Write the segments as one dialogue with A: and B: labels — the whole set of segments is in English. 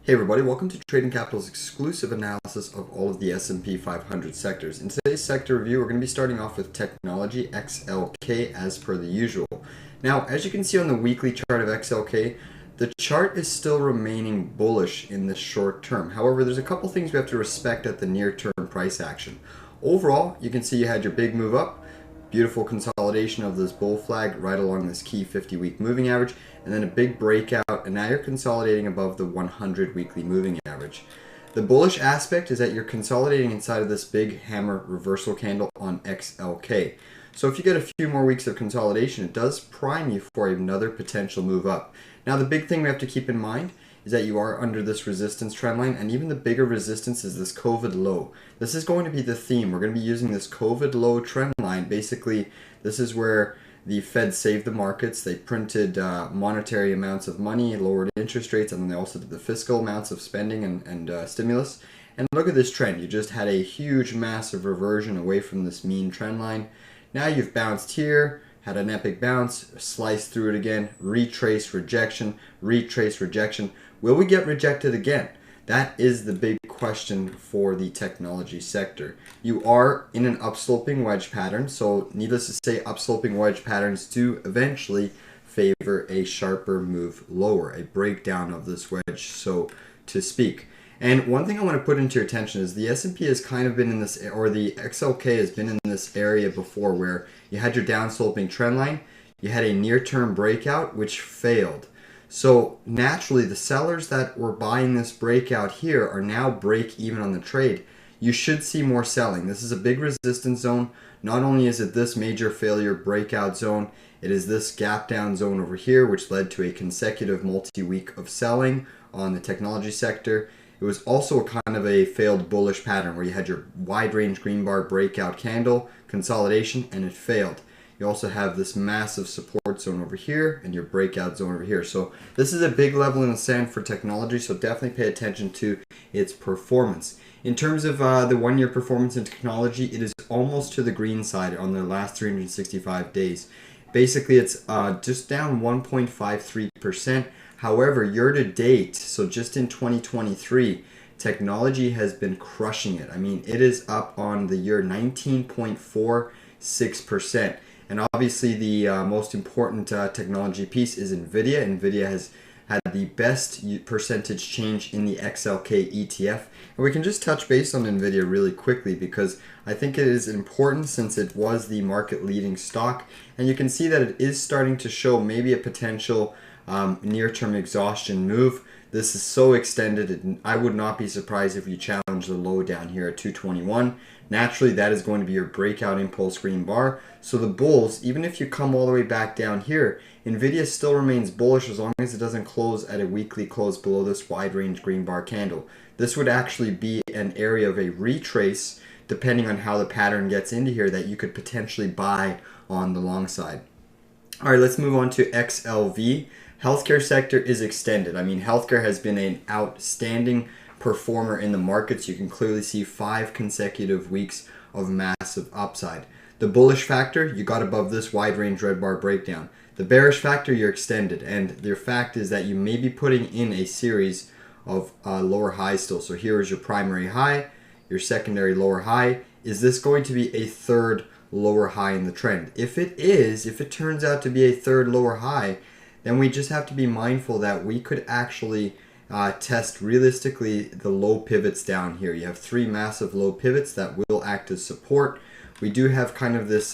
A: Hey everybody, welcome to Trading Capital's exclusive analysis of all of the S&P 500 sectors. In today's sector review, we're going to be starting off with technology, XLK, as per the usual. Now, as you can see on the weekly chart of XLK, the chart is still remaining bullish in the short term. However, there's a couple things we have to respect at the near-term price action. Overall, you can see you had your big move up, beautiful consolidation of this bull flag right along this key 50-week moving average, and then a big breakout, and now you're consolidating above the 100 weekly moving average. The bullish aspect is that you're consolidating inside of this big hammer reversal candle on XLK. So if you get a few more weeks of consolidation, it does prime you for another potential move up. Now the big thing we have to keep in mind is that you are under this resistance trend line, and even the bigger resistance is this COVID low. This is going to be the theme. We're going to be using this COVID low trend line. Basically, this is where the Fed saved the markets. They printed monetary amounts of money, lowered interest rates, and then they also did the fiscal amounts of spending and stimulus. And look at this trend. You just had a huge, massive reversion away from this mean trend line. Now you've bounced here, had an epic bounce, sliced through it again, retrace, rejection, retrace, rejection. Will we get rejected again? That is the big question for the technology sector. You are in an upsloping wedge pattern, so needless to say, upsloping wedge patterns do eventually favor a sharper move lower, a breakdown of this wedge, so to speak. And one thing I want to put into your attention is the S&P has kind of been in this, or the XLK has been in this area before, where you had your downsloping trend line, you had a near-term breakout which failed. So naturally, the sellers that were buying this breakout here are now break even on the trade. You should see more selling. This is a big resistance zone. Not only is it this major failure breakout zone, it is this gap down zone over here, which led to a consecutive multi-week of selling on the technology sector. It was also a kind of a failed bullish pattern where you had your wide range green bar breakout candle consolidation, and it failed. You also have this massive support zone over here and your breakout zone over here. So this is a big level in the sand for technology, so definitely pay attention to its performance. In terms of the one-year performance in technology, it is almost to the green side on the last 365 days. Basically, it's just down 1.53%. However, year to date, so just in 2023, technology has been crushing it. I mean, it is up on the year 19.46%. And obviously the most important technology piece is NVIDIA. NVIDIA has had the best percentage change in the XLK ETF. And we can just touch base on NVIDIA really quickly because I think it is important since it was the market leading stock. And you can see that it is starting to show maybe a potential near-term exhaustion move. This is so extended, and I would not be surprised if you challenge the low down here at 221. Naturally, that is going to be your breakout impulse green bar. So the bulls, even if you come all the way back down here, NVIDIA still remains bullish as long as it doesn't close at a weekly close below this wide range green bar candle. This would actually be an area of a retrace, depending on how the pattern gets into here, that you could potentially buy on the long side. All right, let's move on to XLV. Healthcare sector is extended. I mean, healthcare has been an outstanding performer in the markets. You can clearly see 5 consecutive weeks of massive upside. The bullish factor, you got above this wide range red bar breakdown. The bearish factor, you're extended. And the fact is that you may be putting in a series of lower highs still. So here is your primary high, your secondary lower high. Is this going to be a third lower high in the trend? If it is, if it turns out to be a third lower high, then we just have to be mindful that we could actually test realistically the low pivots down here. You have 3 massive low pivots that will act as support. We do have kind of this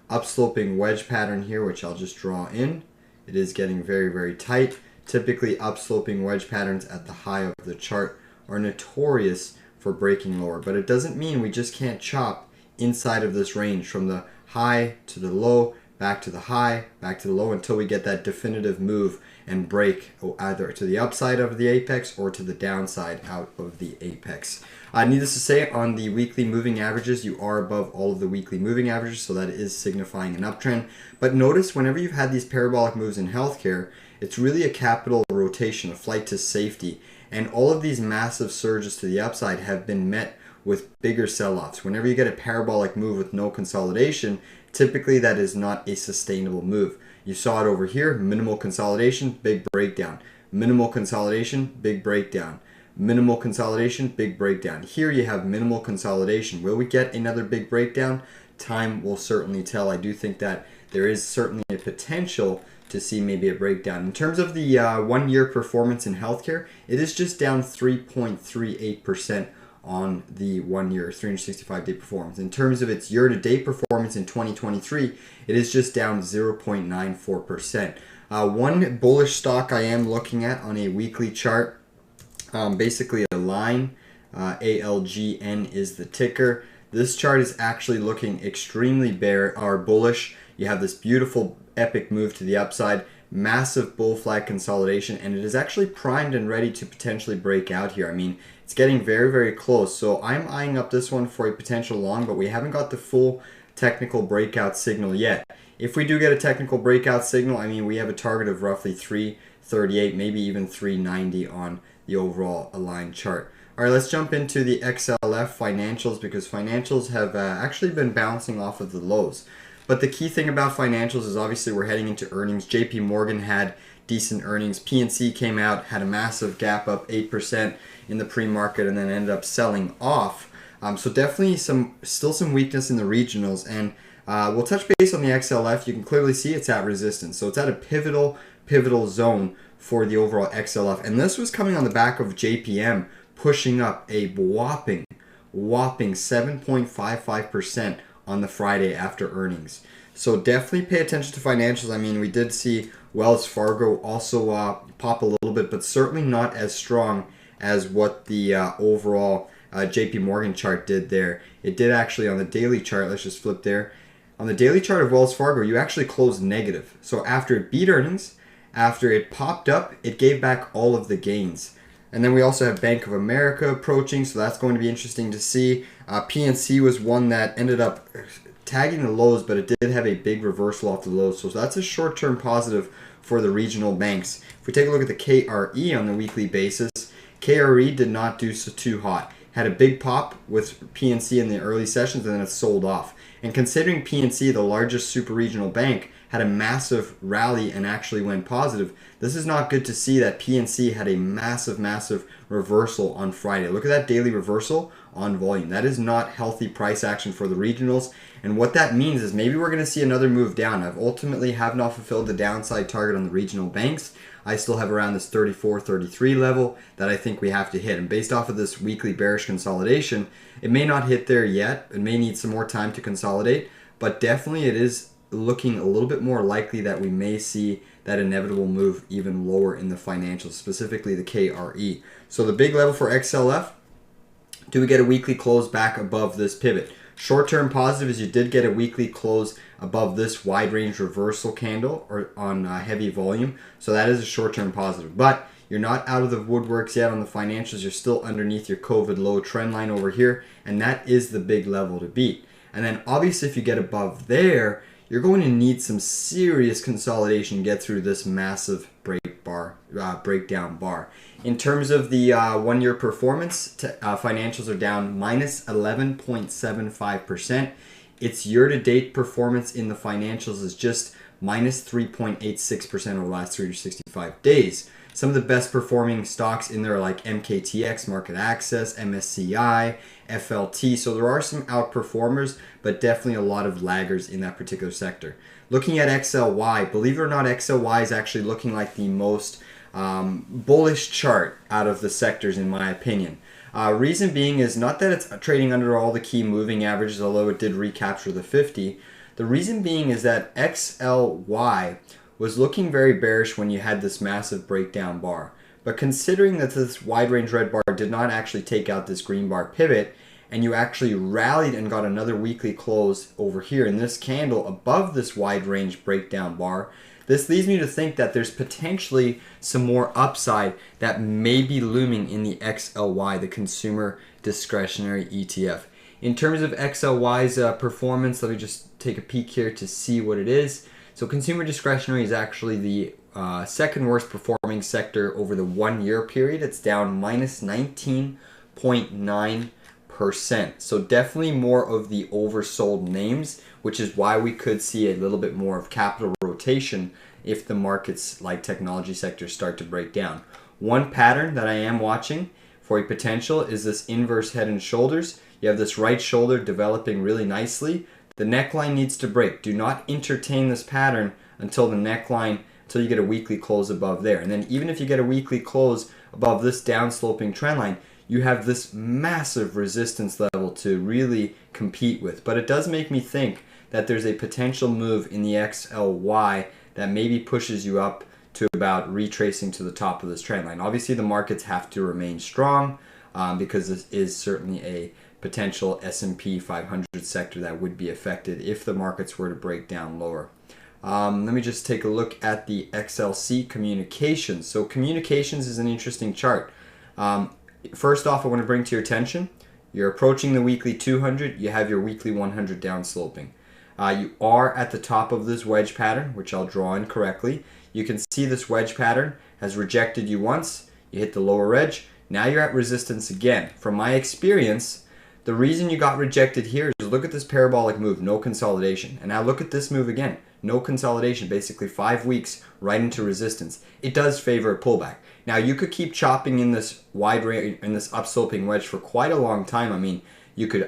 A: upsloping wedge pattern here, which I'll just draw in. It is getting very, very tight. Typically, upsloping wedge patterns at the high of the chart are notorious for breaking lower, but it doesn't mean we just can't chop inside of this range from the high to the low, back to the high, back to the low, until we get that definitive move and break either to the upside of the apex or to the downside out of the apex. Needless to say, on the weekly moving averages, you are above all of the weekly moving averages, so that is signifying an uptrend. But notice whenever you've had these parabolic moves in healthcare, it's really a capital rotation, a flight to safety. And all of these massive surges to the upside have been met with bigger sell-offs. Whenever you get a parabolic move with no consolidation, typically that is not a sustainable move. You saw it over here, minimal consolidation, big breakdown. minimal consolidation, big breakdown. Minimal consolidation, big breakdown. Here you have minimal consolidation. Will we get another big breakdown? Time will certainly tell. I do think that there is certainly a potential to see maybe a breakdown. In terms of the 1 year performance in healthcare, it is just down 3.38% on the 1 year 365-day performance. In terms of its year-to-date performance in 2023, it is just down 0.94%. One bullish stock I am looking at on a weekly chart, basically a line, ALGN is the ticker. This chart is actually looking extremely bullish. You have this beautiful epic move to the upside, massive bull flag consolidation, and it is actually primed and ready to potentially break out here. I mean, it's getting very, very close. So I'm eyeing up this one for a potential long, but we haven't got the full technical breakout signal yet. If we do get a technical breakout signal, I mean, we have a target of roughly 338, maybe even 390 on the overall aligned chart. All right, let's jump into the XLF financials, because financials have actually been bouncing off of the lows. But the key thing about financials is obviously we're heading into earnings. JP Morgan had decent earnings. PNC came out, had a massive gap up 8% in the pre-market, and then ended up selling off. So definitely still some weakness in the regionals. And we'll touch base on the XLF. You can clearly see it's at resistance. So it's at a pivotal zone for the overall XLF. And this was coming on the back of JPM pushing up a whopping 7.55% on the Friday after earnings. So definitely pay attention to financials. I mean, we did see Wells Fargo also pop a little bit, but certainly not as strong as what the overall JP Morgan chart did there. It did actually on the daily chart. Let's just flip there. On the daily chart of Wells Fargo, you actually closed negative. So after it beat earnings, after it popped up, it gave back all of the gains. And then we also have Bank of America approaching, so that's going to be interesting to see. PNC was one that ended up tagging the lows, but it did have a big reversal off the lows. So that's a short-term positive for the regional banks. If we take a look at the KRE on the weekly basis, KRE did not do so too hot. Had a big pop with PNC in the early sessions, and then it sold off. And considering PNC, the largest super regional bank, had a massive rally and actually went positive, this is not good to see that PNC had a massive reversal on Friday. Look at that daily reversal on volume. That is not healthy price action for the regionals. And what that means is maybe we're going to see another move down. I've ultimately have not fulfilled the downside target on the regional banks. I still have around this 34, 33 level that I think we have to hit. And based off of this weekly bearish consolidation, it may not hit there yet. It may need some more time to consolidate, but definitely it is looking a little bit more likely that we may see that inevitable move even lower in the financials, specifically the KRE. So the big level for XLF, do we get a weekly close back above this pivot? Short-term positive is you did get a weekly close above this wide range reversal candle or on heavy volume. So that is a short-term positive. But you're not out of the woodworks yet on the financials. You're still underneath your COVID low trend line over here. And that is the big level to beat. And then obviously if you get above there, you're going to need some serious consolidation to get through this massive breakdown bar. In terms of the 1 year performance, financials are down minus 11.75%. Its year-to-date performance in the financials is just minus 3.86% over the last 365 days. Some of the best performing stocks in there are like MKTX, Market Access, MSCI, FLT. So there are some outperformers, but definitely a lot of laggers in that particular sector. Looking at XLY, believe it or not, XLY is actually looking like the most bullish chart out of the sectors in my opinion. Reason being is not that it's trading under all the key moving averages, although it did recapture the 50. The reason being is that XLY was looking very bearish when you had this massive breakdown bar. But considering that this wide range red bar did not actually take out this green bar pivot, and you actually rallied and got another weekly close over here in this candle above this wide range breakdown bar, this leads me to think that there's potentially some more upside that may be looming in the XLY, the consumer discretionary ETF. In terms of XLY's performance, let me just take a peek here to see what it is. So consumer discretionary is actually the second worst performing sector over the 1 year period. It's down minus 19.9%. So definitely more of the oversold names, which is why we could see a little bit more of capital rotation if the markets like technology sectors start to break down. One pattern that I am watching for a potential is this inverse head and shoulders. You have this right shoulder developing really nicely. The neckline needs to break. Do not entertain this pattern until you get a weekly close above there. And then even if you get a weekly close above this downsloping trend line, you have this massive resistance level to really compete with. But it does make me think that there's a potential move in the XLY that maybe pushes you up to about retracing to the top of this trend line. Obviously, the markets have to remain strong because this is certainly a potential S&P 500 sector that would be affected if the markets were to break down lower. Let me just take a look at the XLC communications. So communications is an interesting chart. First off, I want to bring to your attention, you're approaching the weekly 200, you have your weekly 100 down sloping. You are at the top of this wedge pattern, which I'll draw in correctly. You can see this wedge pattern has rejected you once, you hit the lower edge, now you're at resistance again. From my experience, the reason you got rejected here is look at this parabolic move, no consolidation. And now look at this move again, no consolidation, basically 5 weeks right into resistance. It does favor a pullback. Now you could keep chopping in this wide range, in this upsloping wedge for quite a long time. I mean,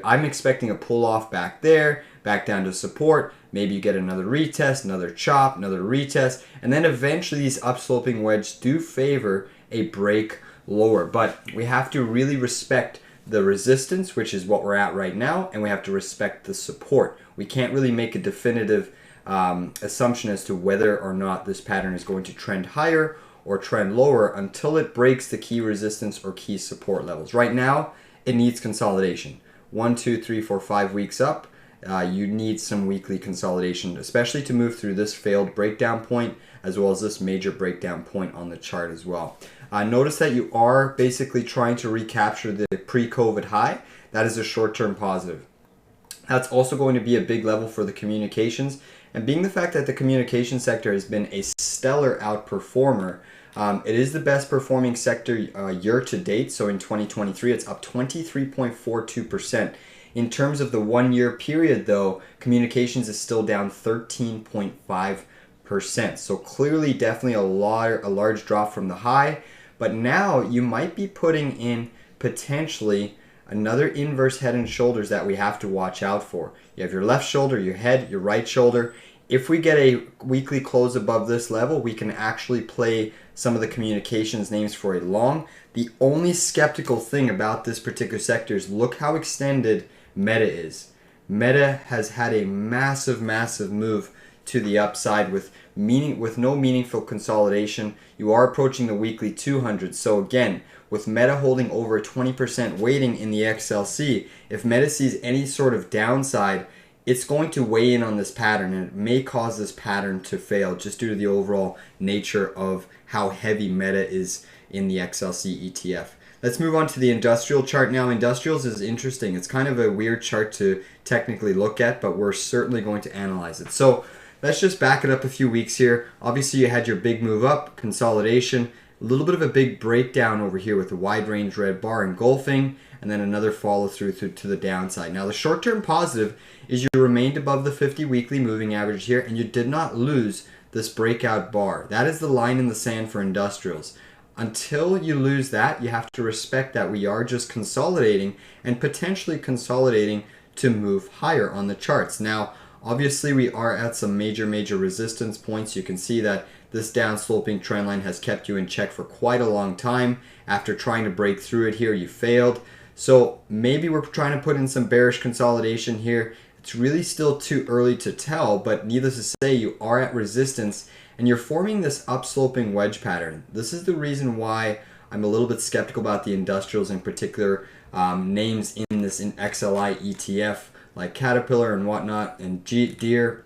A: I'm expecting a pull off back there, back down to support, maybe you get another retest, another chop, another retest, and then eventually these upsloping wedges do favor a break lower. But we have to really respect the resistance, which is what we're at right now, and we have to respect the support. We can't really make a definitive assumption as to whether or not this pattern is going to trend higher or trend lower until it breaks the key resistance or key support levels. Right now, it needs consolidation. 1, 2, 3, 4, 5 weeks up, you need some weekly consolidation, especially to move through this failed breakdown point as well as this major breakdown point on the chart as well. Notice that you are basically trying to recapture the pre-COVID high. That is a short-term positive. That's also going to be a big level for the communications. And being the fact that the communication sector has been a stellar outperformer, it is the best performing sector year to date. So in 2023, it's up 23.42%. In terms of the 1 year period though, communications is still down 13.5%. So clearly definitely a large drop from the high. But now you might be putting in potentially another inverse head and shoulders that we have to watch out for. You have your left shoulder, your head, your right shoulder. If we get a weekly close above this level, we can actually play some of the communications names for a long. The only skeptical thing about this particular sector is look how extended Meta is. Meta has had a massive move to the upside with no meaningful consolidation. You are approaching the weekly 200. So again, with Meta holding over a 20% weighting in the XLC, if Meta sees any sort of downside, it's going to weigh in on this pattern, and it may cause this pattern to fail just due to the overall nature of how heavy Meta is in the XLC ETF. Let's move on to the industrial chart now. Industrials is interesting. It's kind of a weird chart to technically look at, but we're certainly going to analyze it. So let's just back it up a few weeks here. Obviously, you had your big move up, consolidation, a little bit of a big breakdown over here with the wide range red bar engulfing, and then another follow through to the downside. Now, the short-term positive is you remained above the 50 weekly moving average here, and you did not lose this breakout bar. That is the line in the sand for industrials. Until you lose that, you have to respect that we are just consolidating and potentially consolidating to move higher on the charts. Now, obviously, we are at some major resistance points. You can see that this downsloping trend line has kept you in check for quite a long time. After trying to break through it here, you failed. So maybe we're trying to put in some bearish consolidation here. It's really still too early to tell, but needless to say, you are at resistance and you're forming this upsloping wedge pattern. This is the reason why I'm a little bit skeptical about the industrials, in particular names in this XLI ETF like Caterpillar and whatnot and Deere.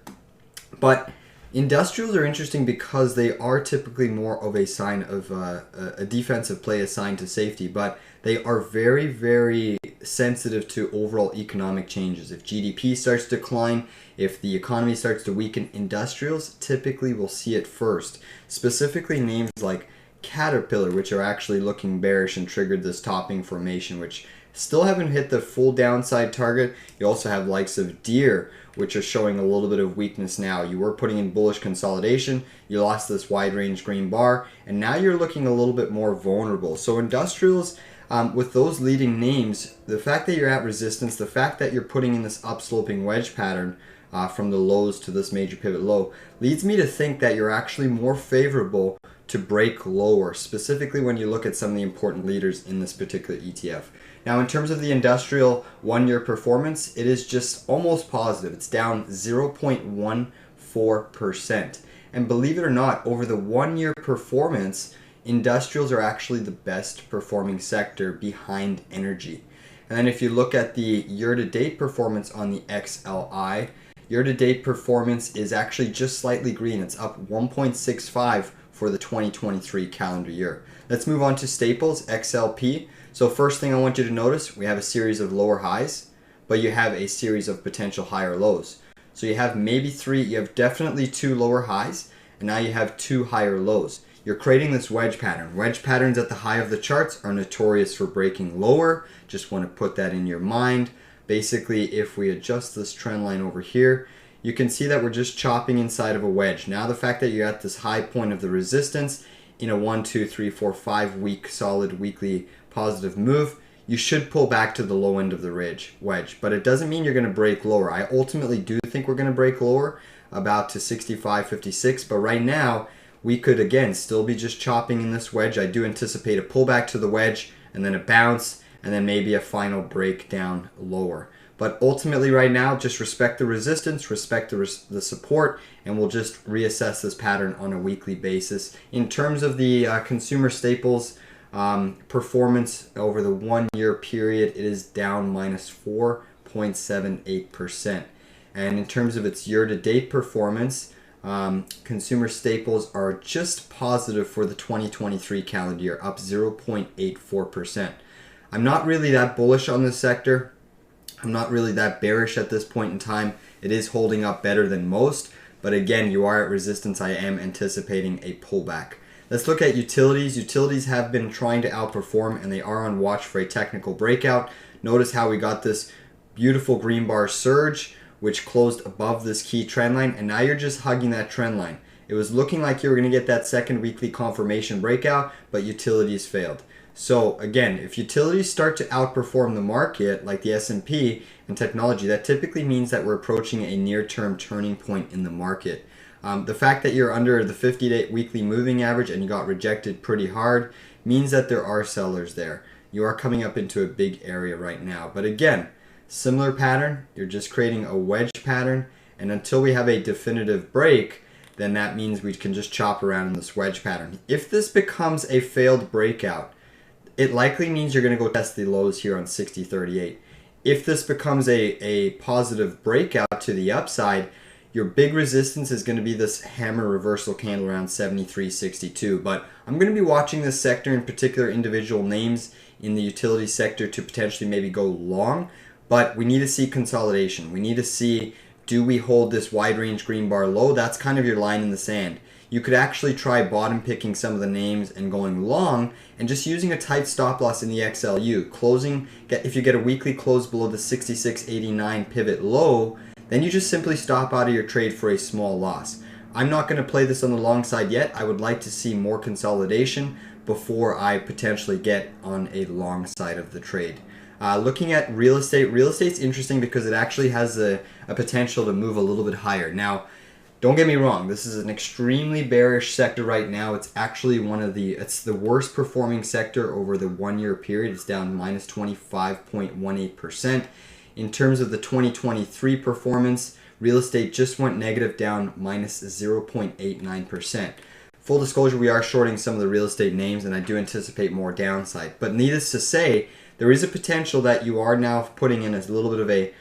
A: But industrials are interesting because they are typically more of a sign of a defensive play assigned to safety, but they are very sensitive to overall economic changes. If GDP starts to decline, if the economy starts to weaken, industrials typically will see it first. Specifically names like Caterpillar, which are actually looking bearish and triggered this topping formation, which still haven't hit the full downside target. You also have likes of Deere, which are showing a little bit of weakness now. You were putting in bullish consolidation, you lost this wide range green bar, and now you're looking a little bit more vulnerable. So industrials, with those leading names, the fact that you're at resistance, the fact that you're putting in this upsloping wedge pattern from the lows to this major pivot low, leads me to think that you're actually more favorable to break lower, specifically when you look at some of the important leaders in this particular ETF. Now, in terms of the industrial 1-year performance, it is just almost positive. It's down 0.14%. And believe it or not, over the 1-year performance, industrials are actually the best performing sector behind energy. And then if you look at the year-to-date performance on the XLI, year-to-date performance is actually just slightly green. It's up 1.65 for the 2023 calendar year. Let's move on to staples, XLP. So first thing I want you to notice, we have a series of lower highs, but you have a series of potential higher lows. So you have maybe three, you have definitely 2 lower highs, and now you have 2 higher lows. You're creating this wedge pattern. Wedge patterns at the high of the charts are notorious for breaking lower. Just want to put that in your mind. Basically, if we adjust this trend line over here, you can see that we're just chopping inside of a wedge. Now the fact that you're at this high point of the resistance in a 1, 2, 3, 4, 5 week solid weekly positive move, you should pull back to the low end of the wedge. But it doesn't mean you're going to break lower. I ultimately do think we're going to break lower, about to 65.56, but right now we could again still be just chopping in this wedge. I do anticipate a pullback to the wedge and then a bounce and then maybe a final breakdown lower. But ultimately right now, just respect the resistance, respect the support, and we'll just reassess this pattern on a weekly basis. In terms of the consumer staples performance over the 1-year period, it is down minus 4.78%. And in terms of its year-to-date performance, consumer staples are just positive for the 2023 calendar year, up 0.84%. I'm not really that bullish on this sector. I'm not really that bearish at this point in time. It is holding up better than most, but again, you are at resistance. I am anticipating a pullback. Let's look at utilities. Utilities have been trying to outperform, and they are on watch for a technical breakout. Notice how we got this beautiful green bar surge, which closed above this key trend line, and now you're just hugging that trend line. It was looking like you were going to get that second weekly confirmation breakout, but utilities failed. So again, if utilities start to outperform the market, like the S&P and technology, that typically means that we're approaching a near-term turning point in the market. The fact that you're under the 50-day weekly moving average and you got rejected pretty hard means that there are sellers there. You are coming up into a big area right now. But again, similar pattern, you're just creating a wedge pattern, and until we have a definitive break, then that means we can just chop around in this wedge pattern. If this becomes a failed breakout, it likely means you're going to go test the lows here on 60.38. If this becomes a positive breakout to the upside, your big resistance is going to be this hammer reversal candle around 73.62. But I'm going to be watching this sector, in particular individual names in the utility sector, to potentially maybe go long. But we need to see consolidation. We need to see, do we hold this wide range green bar low? That's kind of your line in the sand. You could actually try bottom picking some of the names and going long and just using a tight stop loss in the XLU. Closing, if you get a weekly close below the 66.89 pivot low, then you just simply stop out of your trade for a small loss. I'm not going to play this on the long side yet. I would like to see more consolidation before I potentially get on a long side of the trade. Looking at real estate, real estate's interesting because it actually has a potential to move a little bit higher. Now, don't get me wrong, this is an extremely bearish sector right now. It's actually it's the worst performing sector over the 1-year period. It's down minus 25.18%. In terms of the 2023 performance, real estate just went negative, down minus 0.89%. Full disclosure, we are shorting some of the real estate names, and I do anticipate more downside. But needless to say, there is a potential that you are now putting in a little bit of a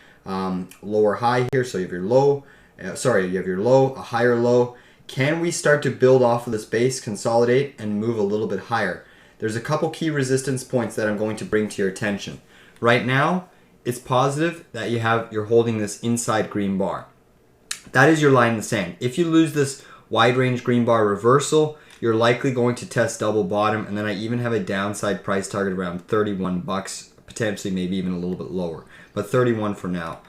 A: lower high here. So you have your low, you have your low, a higher low. Can we start to build off of this base, consolidate, and move a little bit higher? There's a couple key resistance points that I'm going to bring to your attention. Right now, it's positive that you're holding this inside green bar. That is your line in the sand. If you lose this wide range green bar reversal, you're likely going to test double bottom, and then I even have a downside price target around $31 potentially maybe even a little bit lower, but 31 for now.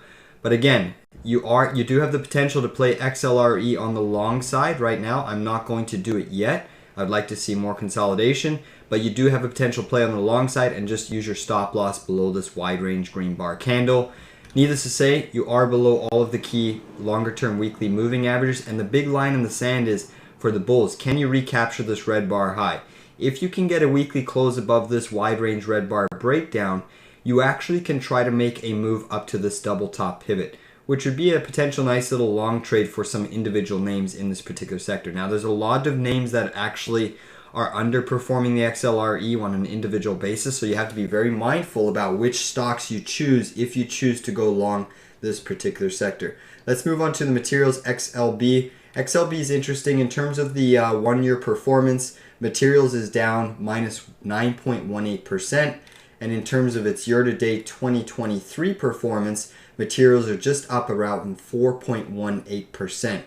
A: But again, you do have the potential to play XLRE on the long side right now. I'm not going to do it yet. I'd like to see more consolidation, but you do have a potential play on the long side, and just use your stop loss below this wide range green bar candle. Needless to say, you are below all of the key longer term weekly moving averages, and the big line in the sand is for the bulls. Can you recapture this red bar high? If you can get a weekly close above this wide range red bar breakdown, you actually can try to make a move up to this double top pivot, which would be a potential nice little long trade for some individual names in this particular sector. Now, there's a lot of names that actually are underperforming the XLRE on an individual basis, so you have to be very mindful about which stocks you choose if you choose to go long this particular sector. Let's move on to the materials XLB. XLB is interesting in terms of the 1 year performance. Materials is down minus 9.18%. And in terms of its year-to-date 2023 performance, materials are just up around 4.18%.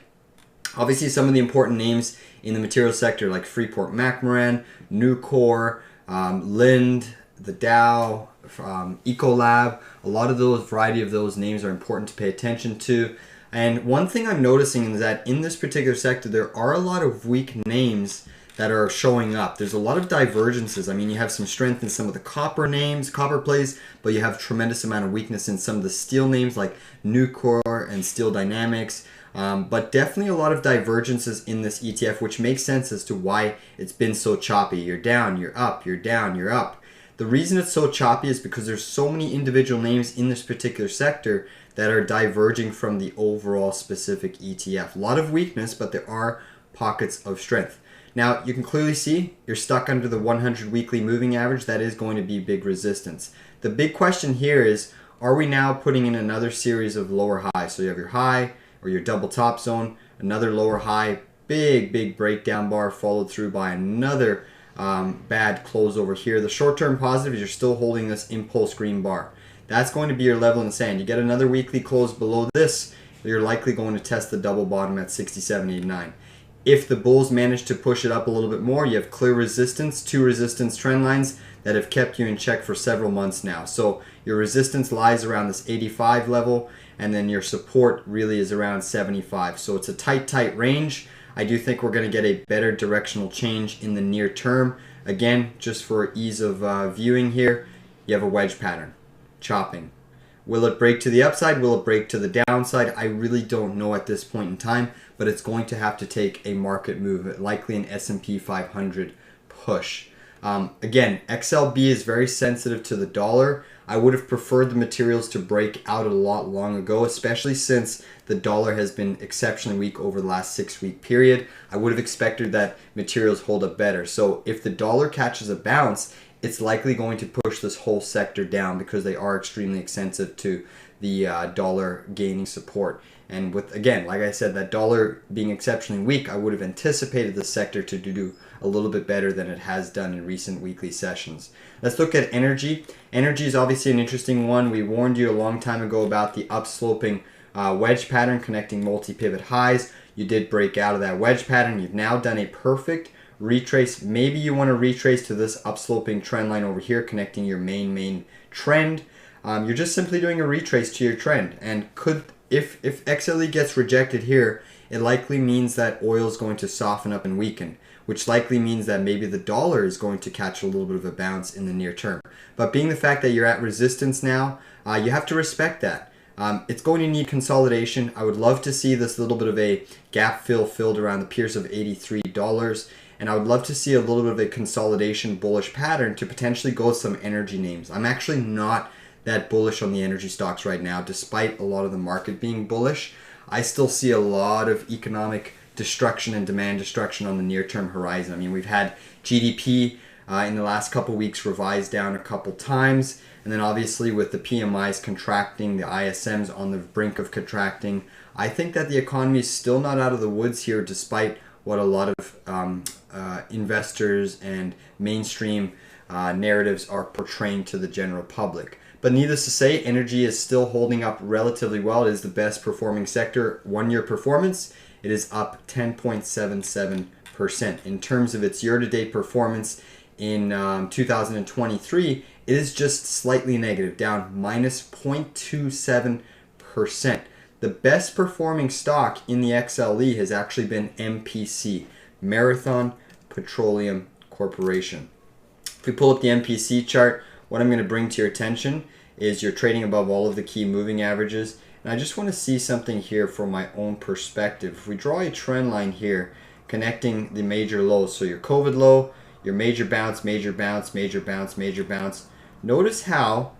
A: Obviously, some of the important names in the materials sector like Freeport-McMoRan, Nucor, Lind, the Dow, Ecolab, a lot of those, variety of those names are important to pay attention to. And one thing I'm noticing is that in this particular sector, there are a lot of weak names that are showing up. There's a lot of divergences. I mean, you have some strength in some of the copper names, copper plays, but you have tremendous amount of weakness in some of the steel names like Nucor and Steel Dynamics. But definitely a lot of divergences in this ETF, which makes sense as to why it's been so choppy. You're down, you're up, you're down, you're up. The reason it's so choppy is because there's so many individual names in this particular sector that are diverging from the overall specific ETF. A lot of weakness, but there are pockets of strength. Now, you can clearly see you're stuck under the 100 weekly moving average. That is going to be big resistance. The big question here is, are we now putting in another series of lower highs? So you have your high or your double top zone, another lower high, big breakdown bar followed through by another bad close over here. The short-term positive is you're still holding this impulse green bar. That's going to be your level in the sand. You get another weekly close below this, you're likely going to test the double bottom at 67.89. If the bulls manage to push it up a little bit more, you have clear resistance, two resistance trend lines that have kept you in check for several months now. So your resistance lies around this 85 level, and then your support really is around 75. So it's a tight range. I do think we're going to get a better directional change in the near term. Again, just for ease of viewing here, you have a wedge pattern, chopping. Will it break to the upside? Will it break to the downside? I really don't know at this point in time, but it's going to have to take a market move, likely an S&P 500 push. Again, XLB is very sensitive to the dollar. I would have preferred the materials to break out a lot long ago, especially since the dollar has been exceptionally weak over the last 6-week period. I would have expected that materials hold up better. So if the dollar catches a bounce, it's likely going to push this whole sector down because they are extremely sensitive to the dollar gaining support. And with, again, like I said, that dollar being exceptionally weak, I would have anticipated the sector to do a little bit better than it has done in recent weekly sessions. Let's look at energy. Energy is obviously an interesting one. We warned you a long time ago about the upsloping wedge pattern connecting multi-pivot highs. You did break out of that wedge pattern. You've now done a perfect retrace. Maybe you want to retrace to this upsloping trend line over here connecting your main trend. You're just simply doing a retrace to your trend, and if XLE gets rejected here, it likely means that oil is going to soften up and weaken, which likely means that maybe the dollar is going to catch a little bit of a bounce in the near term. But being the fact that you're at resistance now, you have to respect that. It's going to need consolidation. I would love to see this little bit of a gap filled around the piers of $83. And I would love to see a little bit of a consolidation bullish pattern to potentially go with some energy names. I'm actually not that bullish on the energy stocks right now, despite a lot of the market being bullish. I still see a lot of economic destruction and demand destruction on the near-term horizon. I mean, we've had GDP in the last couple weeks revised down a couple times, and then obviously with the PMIs contracting, the ISMs on the brink of contracting, I think that the economy is still not out of the woods here, despite what a lot of investors and mainstream narratives are portraying to the general public. But needless to say, energy is still holding up relatively well. It is the best performing sector. 1 year performance, it is up 10.77%. In terms of its year-to-date performance in 2023, it is just slightly negative, down minus 0.27%. The best performing stock in the XLE has actually been MPC, Marathon Petroleum Corporation. If we pull up the MPC chart, what I'm going to bring to your attention is you're trading above all of the key moving averages. And I just want to see something here from my own perspective. If we draw a trend line here connecting the major lows, so your COVID low, your major bounce, major bounce, major bounce, major bounce, notice how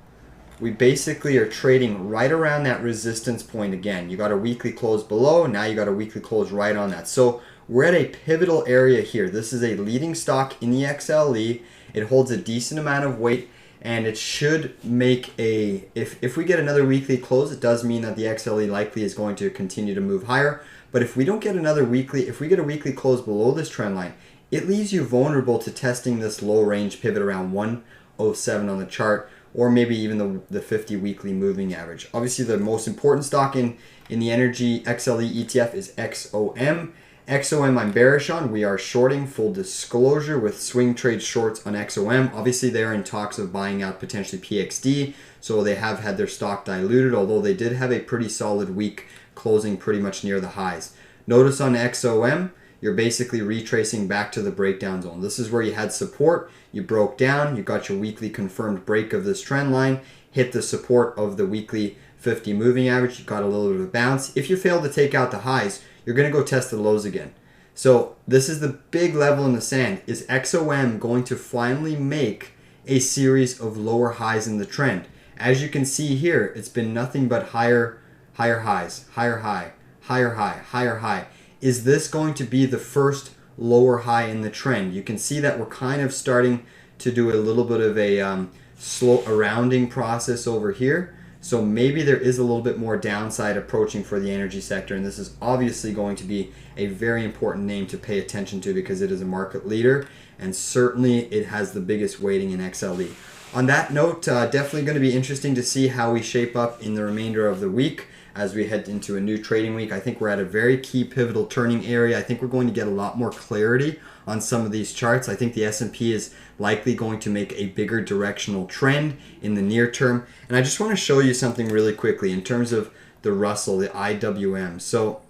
A: we basically are trading right around that resistance point again. You got a weekly close below, now you got a weekly close right on that. So we're at a pivotal area here. This is a leading stock in the XLE. It holds a decent amount of weight, and it should make a, if we get another weekly close, it does mean that the XLE likely is going to continue to move higher. But if we don't get another weekly, if we get a weekly close below this trend line, it leaves you vulnerable to testing this low range pivot around 107 on the chart, or maybe even the 50 weekly moving average. Obviously, the most important stock in the energy XLE ETF is XOM. XOM I'm bearish on. We are shorting, full disclosure, with swing trade shorts on XOM. Obviously, they're in talks of buying out potentially PXD, so they have had their stock diluted, although they did have a pretty solid week closing pretty much near the highs. Notice on XOM, you're basically retracing back to the breakdown zone. This is where you had support, you broke down, you got your weekly confirmed break of this trend line, hit the support of the weekly 50 moving average, you got a little bit of a bounce. If you fail to take out the highs, you're going to go test the lows again. So this is the big level in the sand. Is XOM going to finally make a series of lower highs in the trend? As you can see here, it's been nothing but higher highs, higher high, higher high, higher high. Is this going to be the first lower high in the trend? You can see that we're kind of starting to do a little bit of a slow rounding process over here. So maybe there is a little bit more downside approaching for the energy sector, and this is obviously going to be a very important name to pay attention to because it is a market leader, and certainly it has the biggest weighting in XLE. On that note, definitely going to be interesting to see how we shape up in the remainder of the week as we head into a new trading week. I think we're at a very key pivotal turning area. I think we're going to get a lot more clarity on some of these charts. I think the S&P is likely going to make a bigger directional trend in the near term. And I just want to show you something really quickly in terms of the Russell, the IWM. So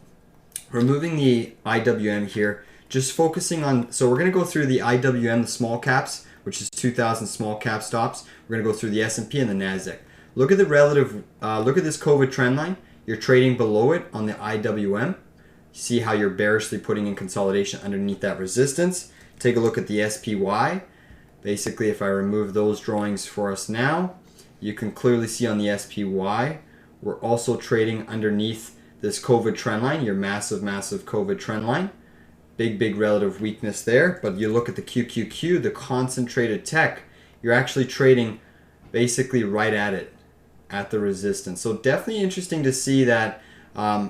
A: removing the IWM here, just focusing on, so we're going to go through the IWM, the small caps, which is 2,000 small cap stops. We're going to go through the S&P and the NASDAQ. Look at the relative, look at this COVID trend line. You're trading below it on the IWM. See how you're bearishly putting in consolidation underneath that resistance. Take a look at the SPY. Basically, if I remove those drawings for us now, you can clearly see on the SPY, we're also trading underneath this COVID trend line, your massive, massive COVID trend line. Big relative weakness there. But you look at the QQQ, the concentrated tech, you're actually trading basically right at it, at the resistance. So definitely interesting to see that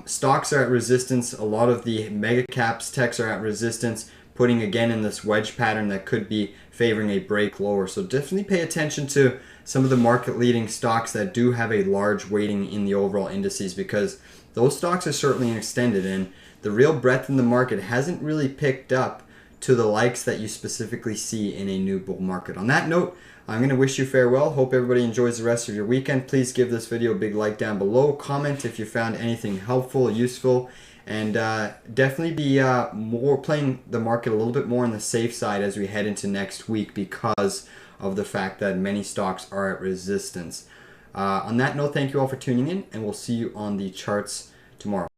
A: stocks are at resistance. A lot of the mega caps techs are at resistance, putting again in this wedge pattern that could be favoring a break lower. So definitely pay attention to some of the market leading stocks that do have a large weighting in the overall indices, because those stocks are certainly extended, and the real breadth in the market hasn't really picked up to the likes that you specifically see in a new bull market. On that note, I'm going to wish you farewell. Hope everybody enjoys the rest of your weekend. Please give this video a big like down below. Comment if you found anything helpful, useful, and definitely be playing the market a little bit more on the safe side as we head into next week because of the fact that many stocks are at resistance. On that note, thank you all for tuning in, and we'll see you on the charts tomorrow.